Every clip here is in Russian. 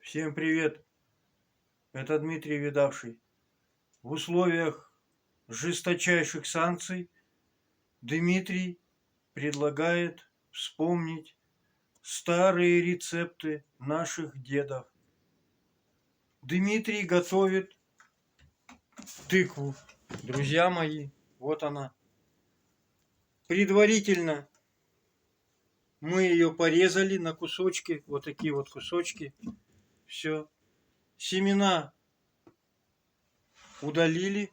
Всем привет! Это Дмитрий Видавший. В условиях жесточайших санкций Дмитрий предлагает вспомнить старые рецепты наших дедов. Дмитрий готовит тыкву. Друзья мои, вот она. Предварительно мы ее порезали на кусочки, вот такие вот кусочки. Все. Семена удалили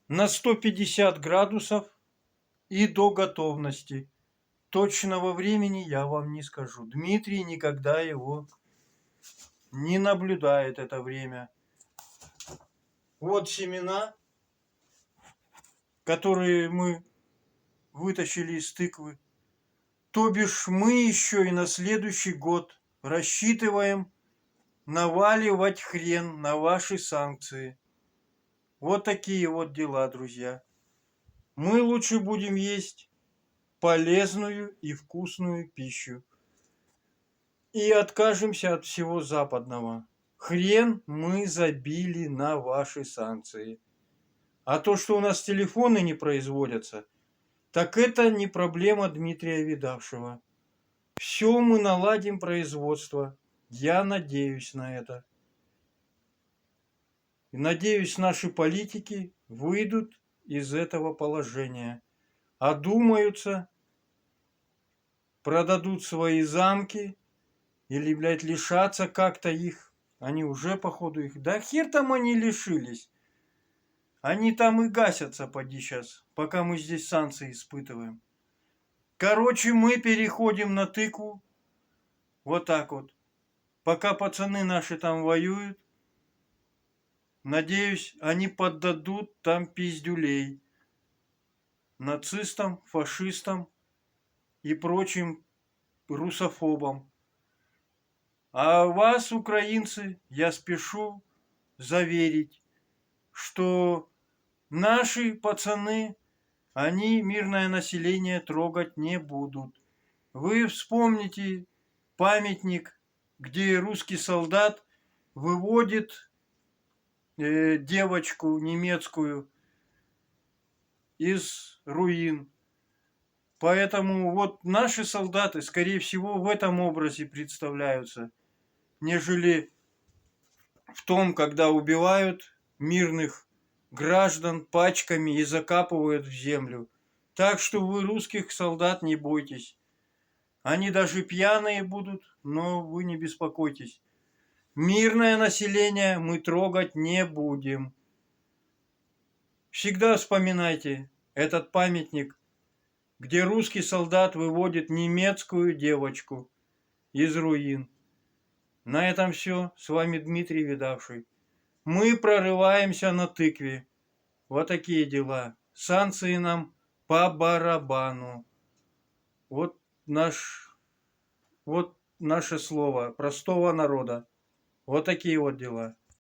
на 150 градусов и до готовности. Точного времени я вам не скажу. Дмитрий никогда его не наблюдает, это время. Вот семена, которые мы вытащили из тыквы. То бишь мы еще и на следующий год рассчитываем наваливать хрен на ваши санкции. Вот такие вот дела, друзья. Мы лучше будем есть полезную и вкусную пищу. И откажемся от всего западного. Хрен мы забили на ваши санкции. А то, что у нас телефоны не производятся, так это не проблема Дмитрия Видавшего. Все мы наладим производство. Я надеюсь на это. И надеюсь, наши политики выйдут из этого положения. Одумаются, продадут свои замки или, блядь, лишатся как-то их. Они уже, походу, их... Да хер там они лишились. Они там и гасятся, поди сейчас, пока мы здесь санкции испытываем. Короче, мы переходим на тыкву. Вот так вот. Пока пацаны наши там воюют, надеюсь, они поддадут там пиздюлей нацистам, фашистам и прочим русофобам. А вас, украинцы, я спешу заверить, что наши пацаны, они мирное население трогать не будут. Вы вспомните памятник, где русский солдат выводит девочку немецкую из руин. Поэтому вот наши солдаты, скорее всего, в этом образе представляются, нежели в том, когда убивают мирных граждан пачками и закапывают в землю. Так что вы русских солдат не бойтесь. Они даже пьяные будут, но вы не беспокойтесь. Мирное население мы трогать не будем. Всегда вспоминайте этот памятник, где русский солдат выводит немецкую девочку из руин. На этом все. С вами Дмитрий Видавший. Мы прорываемся на тыкве. Вот такие дела. Санкции нам по барабану. Вот наше слово простого народа. Вот такие вот дела.